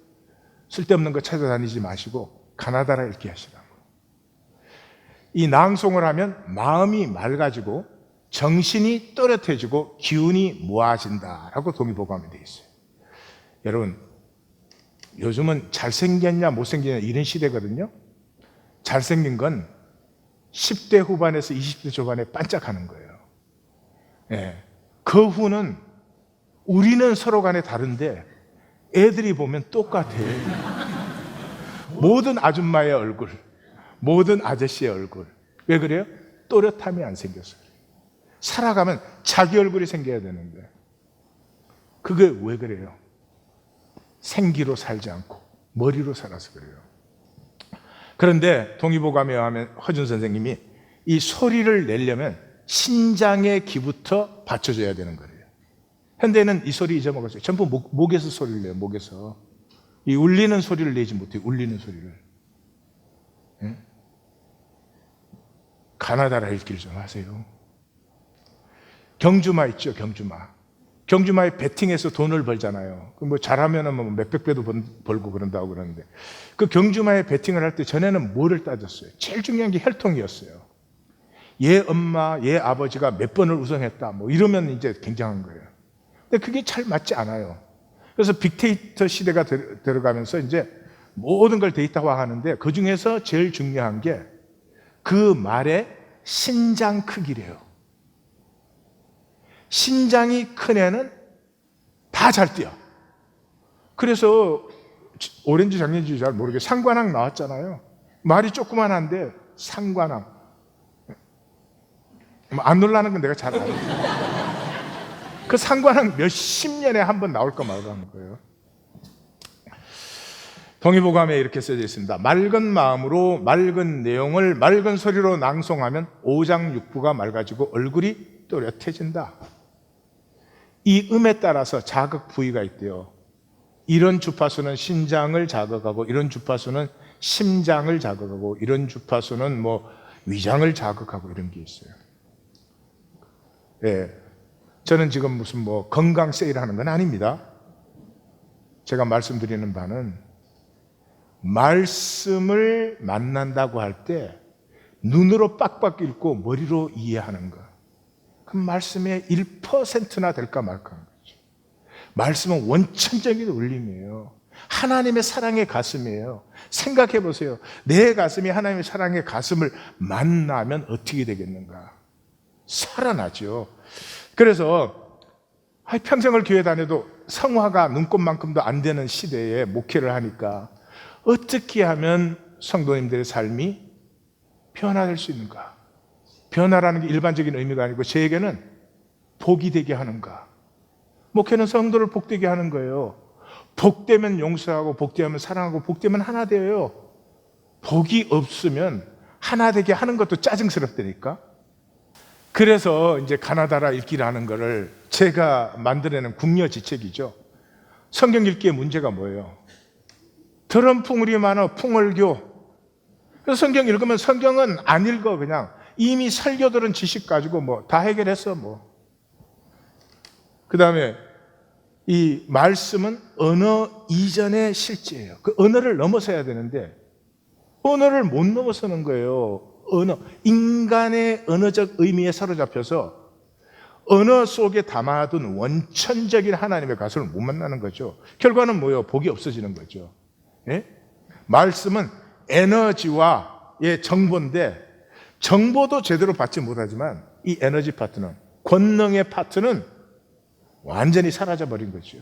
쓸데없는 거 찾아다니지 마시고 가나다라 읽기 하시라고. 이 낭송을 하면 마음이 맑아지고 정신이 또렷해지고 기운이 모아진다라고 동의보감에 되어 있어요. 여러분, 요즘은 잘생겼냐 못생겼냐 이런 시대거든요. 잘생긴 건 10대 후반에서 20대 초반에 반짝하는 거예요. 예. 그 후는 우리는 서로 간에 다른데 애들이 보면 똑같아요. 모든 아줌마의 얼굴, 모든 아저씨의 얼굴. 왜 그래요? 또렷함이 안 생겼어요. 살아가면 자기 얼굴이 생겨야 되는데 그게 왜 그래요? 생기로 살지 않고 머리로 살아서 그래요. 그런데 동의보감에 의하면 허준 선생님이 이 소리를 내려면 신장의 기부터 받쳐줘야 되는 거예요. 현대는 이 소리 잊어먹었어요. 전부 목에서 소리를 내요. 목에서. 이 울리는 소리를 내지 못해요. 울리는 소리를. 예? 가나다라 읽기를 좀 하세요. 경주마 있죠, 경주마. 경주마에 베팅해서 돈을 벌잖아요. 뭐 잘하면은 뭐 몇백 배도 벌고 그런다고 그러는데, 그 경주마에 베팅을 할 때 전에는 뭐를 따졌어요? 제일 중요한 게 혈통이었어요. 얘 엄마, 얘 아버지가 몇 번을 우승했다, 뭐 이러면 이제 굉장한 거예요. 근데 그게 잘 맞지 않아요. 그래서 빅데이터 시대가 들어가면서 이제 모든 걸 데이터화 하는데, 그 중에서 제일 중요한 게 그 말의 신장 크기래요. 신장이 큰 애는 다 잘 뛰어. 그래서 오렌지 작년인지 잘 모르게 상관왕 나왔잖아요. 말이 조그만한데 상관왕. 안 놀라는 건 내가 잘 알아요. 그 상관왕 몇십 년에 한 번 나올까 말까 하는 거예요. 동의보감에 이렇게 써져 있습니다. 맑은 마음으로 맑은 내용을 맑은 소리로 낭송하면 오장육부가 맑아지고 얼굴이 또렷해진다. 이 음에 따라서 자극 부위가 있대요. 이런 주파수는 신장을 자극하고, 이런 주파수는 심장을 자극하고, 이런 주파수는 뭐 위장을 자극하고, 이런 게 있어요. 예, 저는 지금 무슨 뭐 건강 세일하는 건 아닙니다. 제가 말씀드리는 바는 말씀을 만난다고 할 때 눈으로 빡빡 읽고 머리로 이해하는 것. 그 말씀의 1%나 될까 말까 하는 거죠. 말씀은 원천적인 울림이에요. 하나님의 사랑의 가슴이에요. 생각해 보세요. 내 가슴이 하나님의 사랑의 가슴을 만나면 어떻게 되겠는가? 살아나죠. 그래서 평생을 교회 다녀도 성화가 눈꽃만큼도 안 되는 시대에 목회를 하니까 어떻게 하면 성도님들의 삶이 변화될 수 있는가? 변화라는 게 일반적인 의미가 아니고 저에게는 복이 되게 하는가? 목회는 성도를 복되게 하는 거예요. 복되면 용서하고, 복되면 사랑하고, 복되면 하나 되어요. 복이 없으면 하나 되게 하는 것도 짜증스럽다니까. 그래서 이제 가나다라 읽기라는 거를 제가 만들어낸 궁여지책이죠. 성경 읽기의 문제가 뭐예요? 드럼풍울이 많아 풍월교. 그래서 성경 읽으면 성경은 안 읽어. 그냥 이미 설교들은 지식 가지고 뭐 다 해결했어 뭐. 그 다음에 이 말씀은 언어 이전의 실제예요. 그 언어를 넘어서야 되는데 언어를 못 넘어서는 거예요. 언어, 인간의 언어적 의미에 사로잡혀서 언어 속에 담아둔 원천적인 하나님의 가슴을 못 만나는 거죠. 결과는 뭐예요? 복이 없어지는 거죠. 예? 말씀은 에너지와의 정보인데 정보도 제대로 받지 못하지만 이 에너지 파트는, 권능의 파트는 완전히 사라져버린 거죠.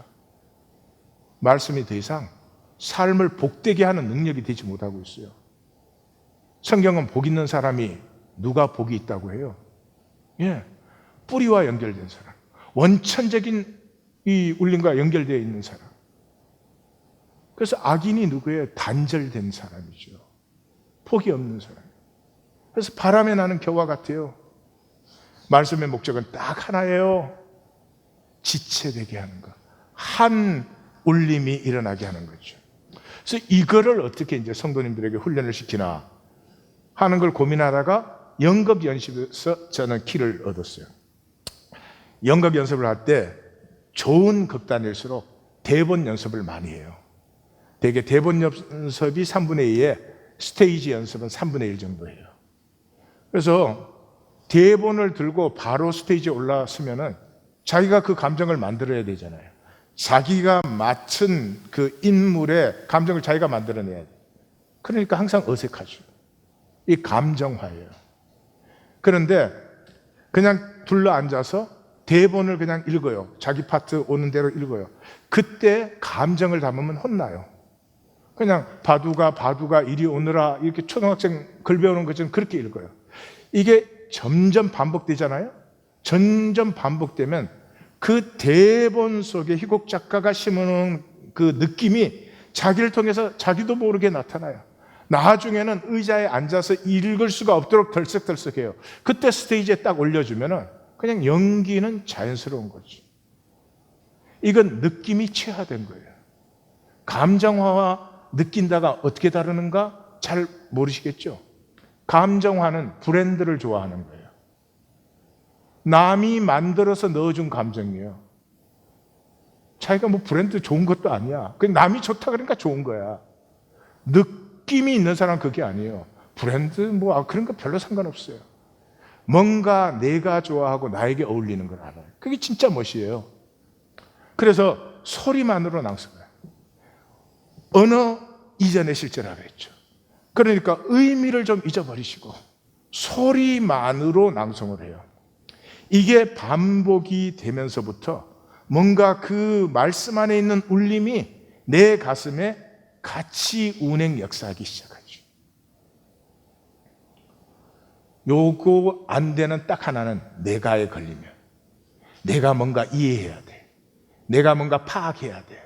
말씀이 더 이상 삶을 복되게 하는 능력이 되지 못하고 있어요. 성경은 복 있는 사람이 누가 복이 있다고 해요? 예, 뿌리와 연결된 사람, 원천적인 이 울림과 연결되어 있는 사람. 그래서 악인이 누구예요? 단절된 사람이죠. 복이 없는 사람. 그래서 바람에 나는 겨와 같아요. 말씀의 목적은 딱 하나예요. 지체되게 하는 것. 한 울림이 일어나게 하는 거죠. 그래서 이거를 어떻게 이제 성도님들에게 훈련을 시키나 하는 걸 고민하다가 연극 연습에서 저는 키를 얻었어요. 연극 연습을 할 때 좋은 극단일수록 대본 연습을 많이 해요. 대개 대본 연습이 3분의 2에 스테이지 연습은 3분의 1 정도예요. 그래서 대본을 들고 바로 스테이지에 올라서면은 자기가 그 감정을 만들어야 되잖아요. 자기가 맡은 그 인물의 감정을 자기가 만들어내야 돼요. 그러니까 항상 어색하죠. 이 감정화예요. 그런데 그냥 둘러앉아서 대본을 그냥 읽어요. 자기 파트 오는 대로 읽어요. 그때 감정을 담으면 혼나요. 그냥 바두가 이리 오너라 이렇게 초등학생 글 배우는 것처럼 그렇게 읽어요. 이게 점점 반복되잖아요. 점점 반복되면 그 대본 속에 희곡 작가가 심어놓은 그 느낌이 자기를 통해서 자기도 모르게 나타나요. 나중에는 의자에 앉아서 읽을 수가 없도록 덜썩덜썩해요. 그때 스테이지에 딱 올려주면은 그냥 연기는 자연스러운 거죠. 이건 느낌이 체화된 거예요. 감정화와 느낀다가 어떻게 다르는가 잘 모르시겠죠? 감정화는 브랜드를 좋아하는 거예요. 남이 만들어서 넣어준 감정이에요. 자기가 뭐 브랜드 좋은 것도 아니야. 그냥 남이 좋다 그러니까 좋은 거야. 느낌이 있는 사람은 그게 아니에요. 브랜드 뭐 그런 거 별로 상관없어요. 뭔가 내가 좋아하고 나에게 어울리는 걸 알아요. 그게 진짜 멋이에요. 그래서 소리만으로 낭송해요. 언어 이전에 실제라고 했죠. 그러니까 의미를 좀 잊어버리시고 소리만으로 낭송을 해요. 이게 반복이 되면서부터 뭔가 그 말씀 안에 있는 울림이 내 가슴에 같이 운행 역사하기 시작하죠. 요거 안 되는 딱 하나는 내가에 걸리면 내가 뭔가 이해해야 돼. 내가 뭔가 파악해야 돼.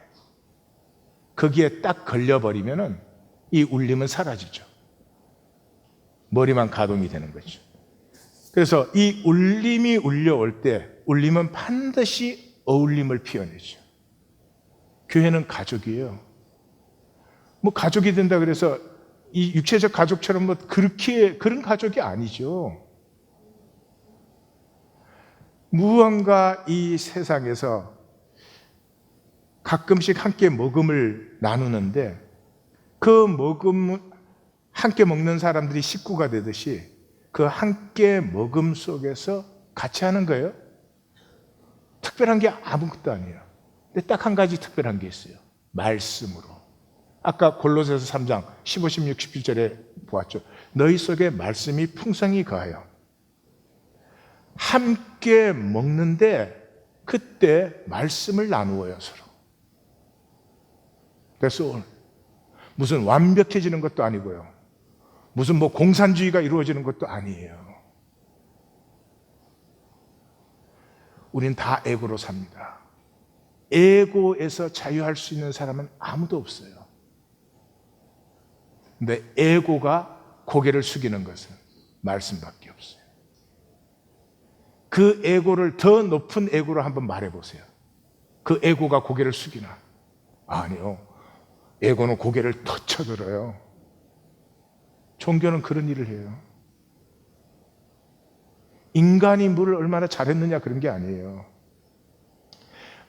거기에 딱 걸려버리면은 이 울림은 사라지죠. 머리만 가동이 되는 거죠. 그래서 이 울림이 울려올 때 울림은 반드시 어울림을 피워내죠. 교회는 가족이에요. 뭐 가족이 된다 그래서 이 육체적 가족처럼 뭐 그렇게 그런 가족이 아니죠. 무언가 이 세상에서 가끔씩 함께 먹음을 나누는데 그 먹음 함께 먹는 사람들이 식구가 되듯이 그 함께 먹음 속에서 같이 하는 거예요. 특별한 게 아무것도 아니에요. 근데 딱 한 가지 특별한 게 있어요. 말씀으로. 아까 골로새서 3장 15, 16, 17절에 보았죠. 너희 속에 말씀이 풍성히 거하여 함께 먹는데 그때 말씀을 나누어요 서로. 그래서 무슨 완벽해지는 것도 아니고요. 무슨 뭐 공산주의가 이루어지는 것도 아니에요. 우린 다 에고로 삽니다. 에고에서 자유할 수 있는 사람은 아무도 없어요. 근데 에고가 고개를 숙이는 것은 말씀밖에 없어요. 그 에고를 더 높은 에고로 한번 말해보세요. 그 에고가 고개를 숙이나? 아니요. 에고는 고개를 더 쳐들어요. 종교는 그런 일을 해요. 인간이 물을 얼마나 잘했느냐 그런 게 아니에요.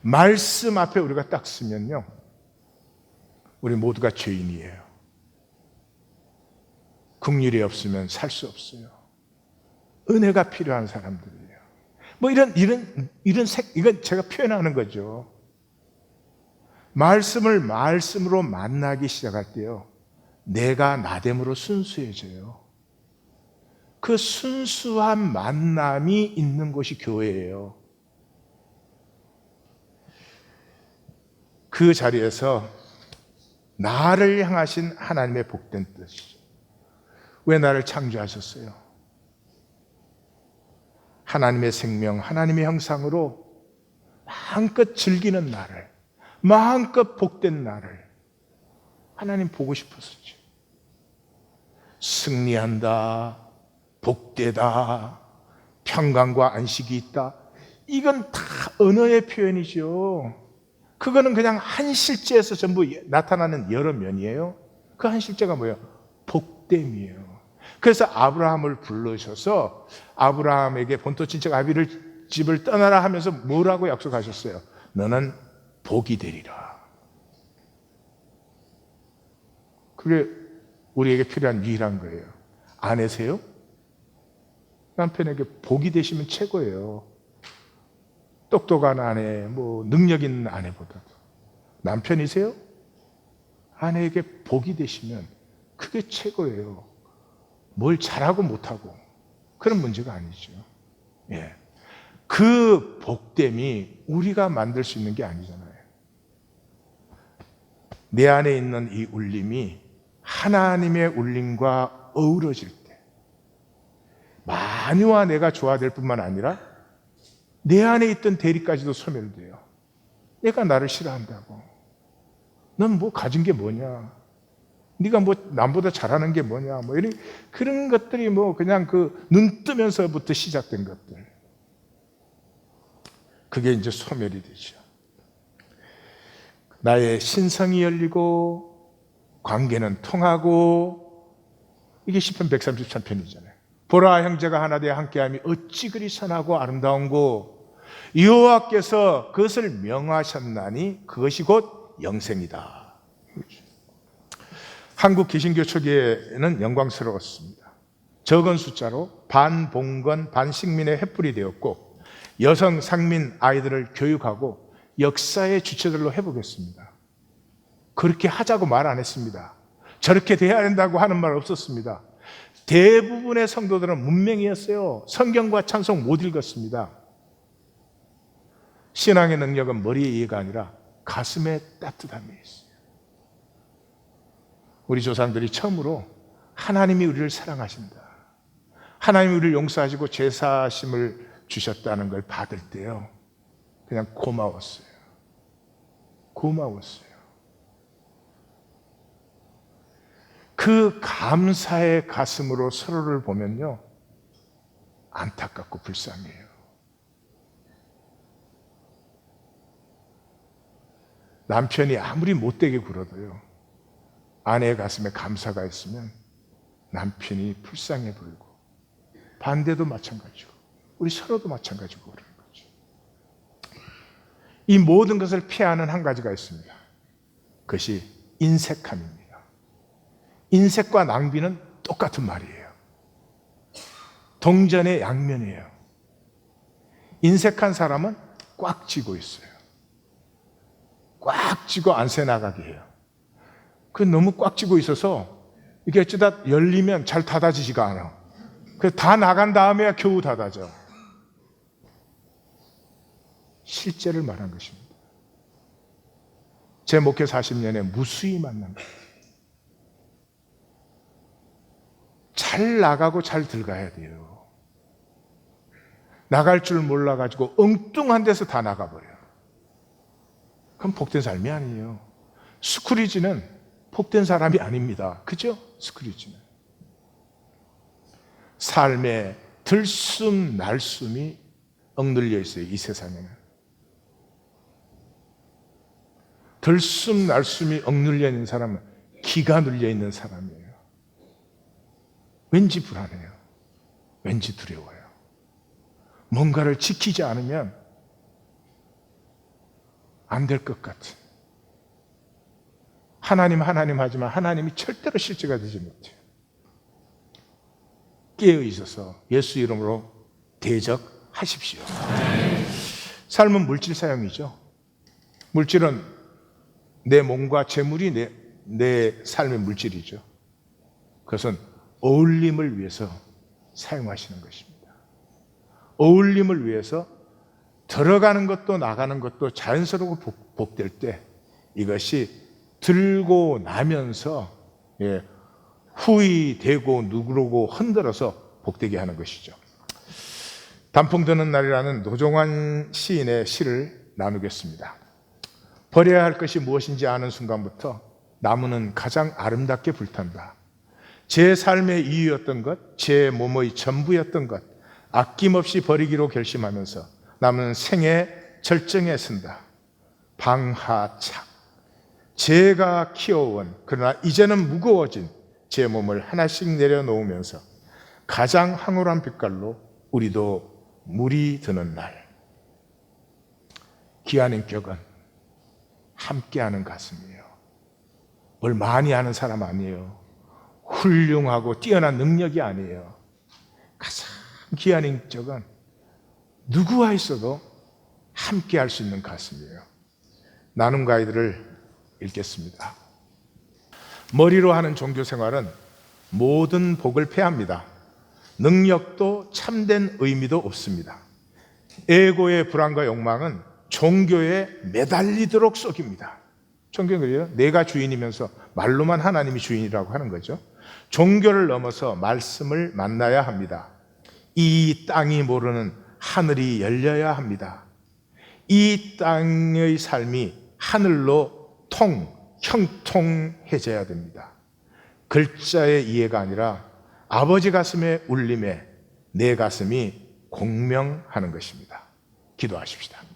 말씀 앞에 우리가 딱 쓰면요. 우리 모두가 죄인이에요. 긍휼이 없으면 살 수 없어요. 은혜가 필요한 사람들이에요. 뭐 이건 제가 표현하는 거죠. 말씀을 말씀으로 만나기 시작할 때요. 내가 나됨으로 순수해져요. 그 순수한 만남이 있는 곳이 교회예요. 그 자리에서 나를 향하신 하나님의 복된 뜻이죠. 왜 나를 창조하셨어요? 하나님의 생명, 하나님의 형상으로 마음껏 즐기는 나를, 마음껏 복된 나를 하나님 보고 싶었었죠. 승리한다, 복되다, 평강과 안식이 있다. 이건 다 언어의 표현이죠. 그거는 그냥 한 실제에서 전부 나타나는 여러 면이에요. 그 한 실제가 뭐예요? 복됨이에요. 그래서 아브라함을 불러셔서 아브라함에게 본토 친척 아비를 집을 떠나라 하면서 뭐라고 약속하셨어요? 너는 복이 되리라. 그게 우리에게 필요한 유일한 거예요. 아내세요? 남편에게 복이 되시면 최고예요. 똑똑한 아내, 뭐 능력 있는 아내보다도. 남편이세요? 아내에게 복이 되시면 그게 최고예요. 뭘 잘하고 못하고 그런 문제가 아니죠. 예. 그 복됨이 우리가 만들 수 있는 게 아니잖아요. 내 안에 있는 이 울림이 하나님의 울림과 어우러질 때 만유와 내가 조화될 뿐만 아니라 내 안에 있던 대립까지도 소멸돼요. 내가 나를 싫어한다고. 넌 뭐 가진 게 뭐냐? 네가 뭐 남보다 잘하는 게 뭐냐? 뭐 이런 그런 것들이 뭐 그냥 그 눈 뜨면서부터 시작된 것들. 그게 이제 소멸이 되죠. 나의 신성이 열리고 관계는 통하고, 이게 시편 133편이잖아요. 보라, 형제가 하나 되어 함께함이 어찌 그리 선하고 아름다운고, 여호와께서 그것을 명하셨나니 그것이 곧 영생이다. 한국 개신교 초기에는 영광스러웠습니다. 적은 숫자로 반봉건 반식민의 횃불이 되었고, 여성 상민 아이들을 교육하고 역사의 주체들로 해보겠습니다. 그렇게 하자고 말 안 했습니다. 저렇게 돼야 된다고 하는 말 없었습니다. 대부분의 성도들은 문맹이었어요. 성경과 찬송 못 읽었습니다. 신앙의 능력은 머리의 이해가 아니라 가슴의 따뜻함이 있어요. 우리 조상들이 처음으로 하나님이 우리를 사랑하신다, 하나님이 우리를 용서하시고 제사하심을 주셨다는 걸 받을 때요, 그냥 고마웠어요. 고마웠어요. 그 감사의 가슴으로 서로를 보면요, 안타깝고 불쌍해요. 남편이 아무리 못되게 굴어도요, 아내의 가슴에 감사가 있으면 남편이 불쌍해 보이고, 반대도 마찬가지고, 우리 서로도 마찬가지고 그러는 거죠. 이 모든 것을 피하는 한 가지가 있습니다. 그것이 인색함입니다. 인색과 낭비는 똑같은 말이에요. 동전의 양면이에요. 인색한 사람은 꽉 쥐고 있어요. 꽉 쥐고 안 새나가게 해요. 그 너무 꽉 쥐고 있어서 이게 어쩌다 열리면 잘 닫아지지가 않아. 그래서 다 나간 다음에야 겨우 닫아져. 실제를 말한 것입니다. 제 목회 40년에 무수히 만난 거예요. 잘 나가고 잘 들어가야 돼요. 나갈 줄 몰라가지고 엉뚱한 데서 다 나가버려요. 그럼 복된 삶이 아니에요. 스크루지는 복된 사람이 아닙니다. 그죠? 스크루지는. 삶에 들숨 날숨이 억눌려 있어요. 이 세상에는. 들숨 날숨이 억눌려 있는 사람은 기가 눌려 있는 사람이에요. 왠지 불안해요. 왠지 두려워요. 뭔가를 지키지 않으면 안 될 것 같은. 하나님 하지만 하나님이 절대로 실제가 되지 못해요. 깨어 있어서 예수 이름으로 대적하십시오. 삶은 물질 사용이죠. 물질은 내 몸과 재물이 내 삶의 물질이죠. 그것은 어울림을 위해서 사용하시는 것입니다. 어울림을 위해서 들어가는 것도 나가는 것도 자연스럽고 복될 때 이것이 들고 나면서 후이되고 누그러고 흔들어서 복되게 하는 것이죠. 단풍 드는 날이라는 노종환 시인의 시를 나누겠습니다. 버려야 할 것이 무엇인지 아는 순간부터 나무는 가장 아름답게 불탄다. 제 삶의 이유였던 것, 제 몸의 전부였던 것 아낌없이 버리기로 결심하면서 나무는 생의 절정에 선다. 방하착, 제가 키워온 그러나 이제는 무거워진 제 몸을 하나씩 내려놓으면서 가장 황홀한 빛깔로 우리도 물이 드는 날. 귀한 인격은 함께하는 가슴이에요. 뭘 많이 아는 사람 아니에요. 훌륭하고 뛰어난 능력이 아니에요. 가장 귀한 인격은 누구와 있어도 함께할 수 있는 가슴이에요. 나눔과 아이들을 읽겠습니다. 머리로 하는 종교 생활은 모든 복을 패합니다. 능력도 참된 의미도 없습니다. 에고의 불안과 욕망은 종교에 매달리도록 속입니다. 종교는 그래요. 내가 주인이면서 말로만 하나님이 주인이라고 하는 거죠. 종교를 넘어서 말씀을 만나야 합니다. 이 땅이 모르는 하늘이 열려야 합니다. 이 땅의 삶이 하늘로 형통해져야 됩니다. 글자의 이해가 아니라 아버지 가슴의 울림에 내 가슴이 공명하는 것입니다. 기도하십시다.